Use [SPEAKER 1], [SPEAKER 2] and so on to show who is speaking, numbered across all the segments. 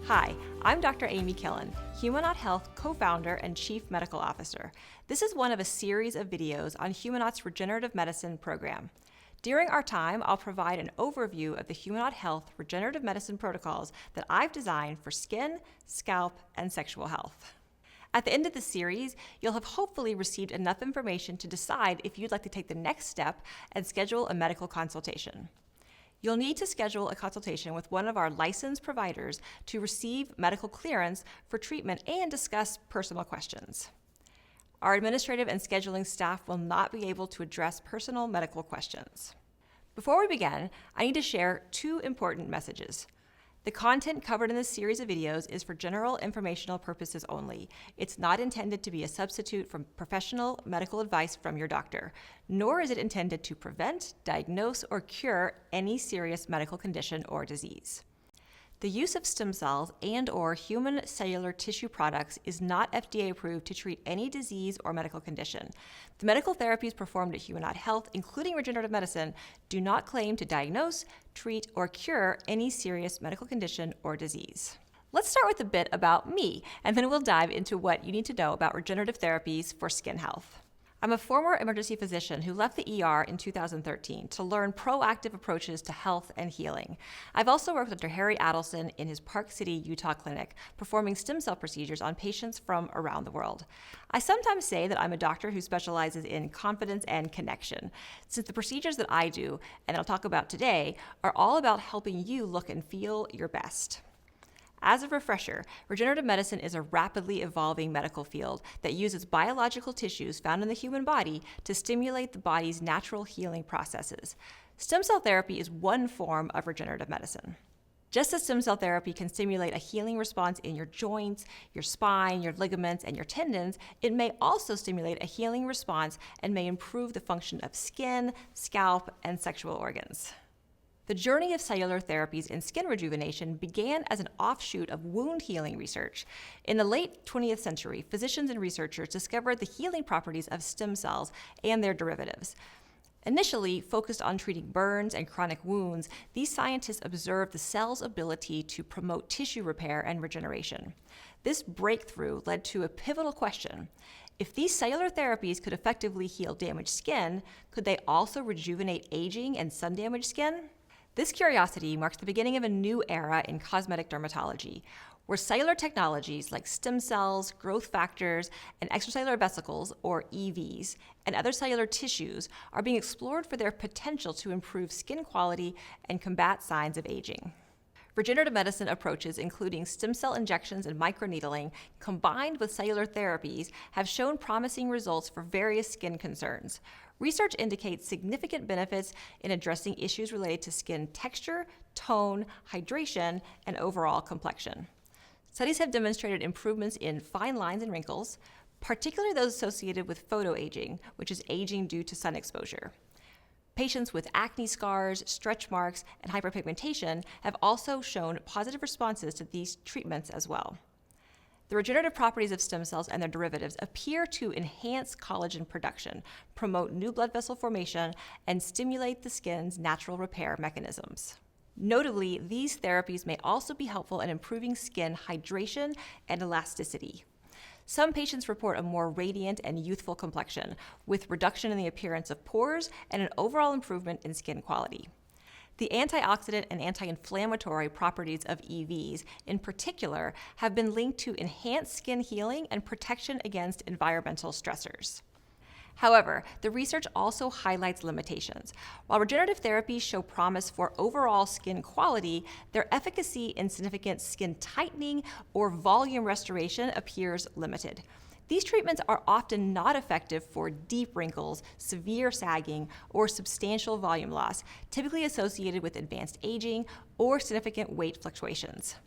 [SPEAKER 1] Hi, I'm Dr. Amy Killen, Humanaut Health co-founder and chief medical officer. This is one of a series of videos on Humanaut's regenerative medicine program. During our time, I'll provide an overview of the Humanaut Health regenerative medicine protocols that I've designed for skin, scalp, and sexual health. At the end of the series, you'll have hopefully received enough information to decide if you'd like to take the next step and schedule a medical consultation. You'll need to schedule a consultation with one of our licensed providers to receive medical clearance for treatment and discuss personal questions. Our administrative and scheduling staff will not be able to address personal medical questions. Before we begin, I need to share two important messages. The content covered in this series of videos is for general informational purposes only. It's not intended to be a substitute for professional medical advice from your doctor, nor is it intended to prevent, diagnose, or cure any serious medical condition or disease. The use of stem cells and/or human cellular tissue products is not FDA approved to treat any disease or medical condition. The medical therapies performed at Humanaut Health, including regenerative medicine, do not claim to diagnose, treat, or cure any serious medical condition or disease. Let's start with a bit about me, and then we'll dive into what you need to know about regenerative therapies for skin health. I'm a former emergency physician who left the ER in 2013 to learn proactive approaches to health and healing. I've also worked with Dr. Harry Adelson in his Park City, Utah clinic, performing stem cell procedures on patients from around the world. I sometimes say that I'm a doctor who specializes in confidence and connection, since the procedures that I do, and I'll talk about today, are all about helping you look and feel your best. As a refresher, regenerative medicine is a rapidly evolving medical field that uses biological tissues found in the human body to stimulate the body's natural healing processes. Stem cell therapy is one form of regenerative medicine. Just as stem cell therapy can stimulate a healing response in your joints, your spine, your ligaments, and your tendons, it may also stimulate a healing response and may improve the function of skin, scalp, and sexual organs. The journey of cellular therapies in skin rejuvenation began as an offshoot of wound healing research. In the late 20th century, physicians and researchers discovered the healing properties of stem cells and their derivatives. Initially focused on treating burns and chronic wounds, these scientists observed the cell's ability to promote tissue repair and regeneration. This breakthrough led to a pivotal question. If these cellular therapies could effectively heal damaged skin, could they also rejuvenate aging and sun-damaged skin? This curiosity marks the beginning of a new era in cosmetic dermatology, where cellular technologies like stem cells, growth factors, and extracellular vesicles, or EVs, and other cellular tissues are being explored for their potential to improve skin quality and combat signs of aging. Regenerative medicine approaches, including stem cell injections and microneedling, combined with cellular therapies, have shown promising results for various skin concerns. Research indicates significant benefits in addressing issues related to skin texture, tone, hydration, and overall complexion. Studies have demonstrated improvements in fine lines and wrinkles, particularly those associated with photoaging, which is aging due to sun exposure. Patients with acne scars, stretch marks, and hyperpigmentation have also shown positive responses to these treatments as well. The regenerative properties of stem cells and their derivatives appear to enhance collagen production, promote new blood vessel formation, and stimulate the skin's natural repair mechanisms. Notably, these therapies may also be helpful in improving skin hydration and elasticity. Some patients report a more radiant and youthful complexion, with reduction in the appearance of pores and an overall improvement in skin quality. The antioxidant and anti-inflammatory properties of EVs, in particular, have been linked to enhanced skin healing and protection against environmental stressors. However, the research also highlights limitations. While regenerative therapies show promise for overall skin quality, their efficacy in significant skin tightening or volume restoration appears limited. These treatments are often not effective for deep wrinkles, severe sagging, or substantial volume loss, typically associated with advanced aging or significant weight fluctuations.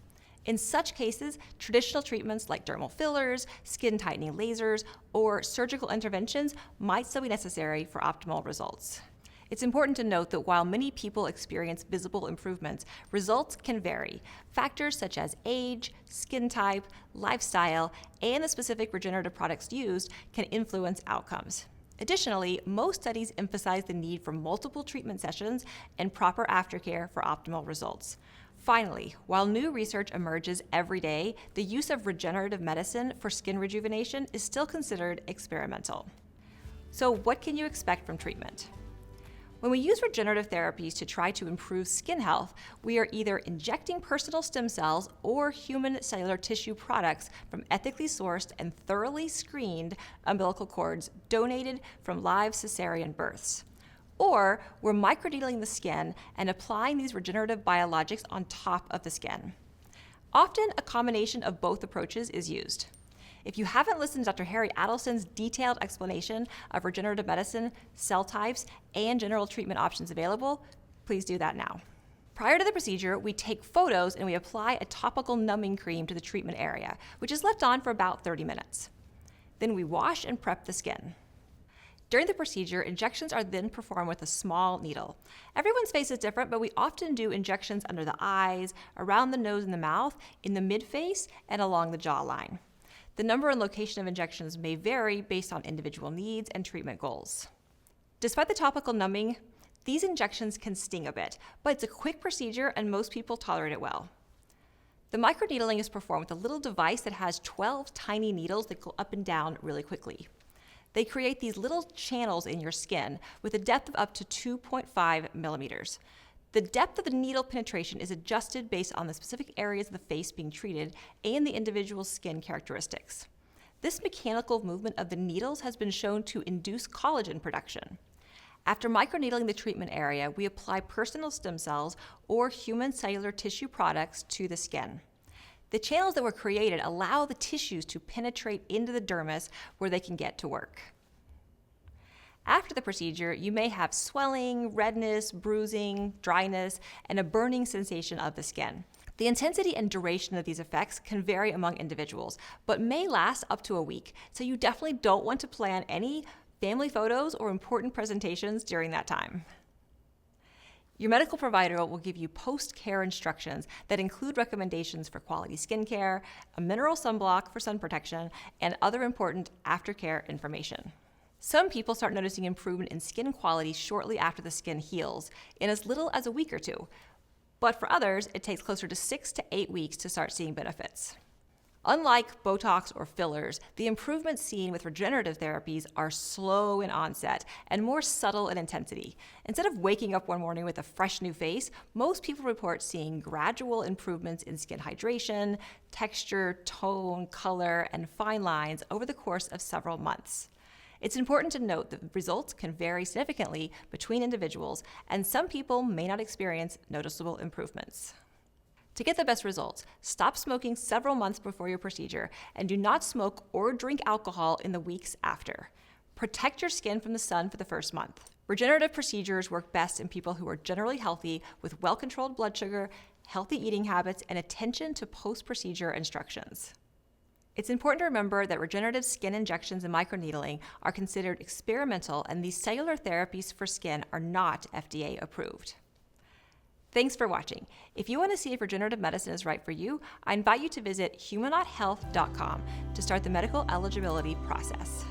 [SPEAKER 1] In such cases, traditional treatments like dermal fillers, skin tightening lasers, or surgical interventions might still be necessary for optimal results. It's important to note that while many people experience visible improvements, results can vary. Factors such as age, skin type, lifestyle, and the specific regenerative products used can influence outcomes. Additionally, most studies emphasize the need for multiple treatment sessions and proper aftercare for optimal results. Finally, while new research emerges every day, the use of regenerative medicine for skin rejuvenation is still considered experimental. So, what can you expect from treatment? When we use regenerative therapies to try to improve skin health, we are either injecting personal stem cells or human cellular tissue products from ethically sourced and thoroughly screened umbilical cords donated from live cesarean births. Or we're microneedling the skin and applying these regenerative biologics on top of the skin. Often, a combination of both approaches is used. If you haven't listened to Dr. Harry Adelson's detailed explanation of regenerative medicine, cell types, and general treatment options available, please do that now. Prior to the procedure, we take photos and we apply a topical numbing cream to the treatment area, which is left on for about 30 minutes. Then we wash and prep the skin. During the procedure, injections are then performed with a small needle. Everyone's face is different, but we often do injections under the eyes, around the nose and the mouth, in the mid-face, and along the jawline. The number and location of injections may vary based on individual needs and treatment goals. Despite the topical numbing, these injections can sting a bit, but it's a quick procedure and most people tolerate it well. The microneedling is performed with a little device that has 12 tiny needles that go up and down really quickly. They create these little channels in your skin with a depth of up to 2.5 millimeters. The depth of the needle penetration is adjusted based on the specific areas of the face being treated and the individual's skin characteristics. This mechanical movement of the needles has been shown to induce collagen production. After microneedling the treatment area, we apply personal stem cells or human cellular tissue products to the skin. The channels that were created allow the tissues to penetrate into the dermis where they can get to work. After the procedure, you may have swelling, redness, bruising, dryness, and a burning sensation of the skin. The intensity and duration of these effects can vary among individuals, but may last up to a week, so you definitely don't want to plan any family photos or important presentations during that time. Your medical provider will give you post-care instructions that include recommendations for quality skincare, a mineral sunblock for sun protection, and other important aftercare information. Some people start noticing improvement in skin quality shortly after the skin heals, in as little as a week or two. But for others, it takes closer to 6 to 8 weeks to start seeing benefits. Unlike Botox or fillers, the improvements seen with regenerative therapies are slow in onset and more subtle in intensity. Instead of waking up one morning with a fresh new face, most people report seeing gradual improvements in skin hydration, texture, tone, color, and fine lines over the course of several months. It's important to note that results can vary significantly between individuals, and some people may not experience noticeable improvements. To get the best results, stop smoking several months before your procedure and do not smoke or drink alcohol in the weeks after. Protect your skin from the sun for the first month. Regenerative procedures work best in people who are generally healthy with well-controlled blood sugar, healthy eating habits, and attention to post-procedure instructions. It's important to remember that regenerative skin injections and microneedling are considered experimental, and these cellular therapies for skin are not FDA approved. Thanks for watching. If you want to see if regenerative medicine is right for you, I invite you to visit humanauthealth.com to start the medical eligibility process.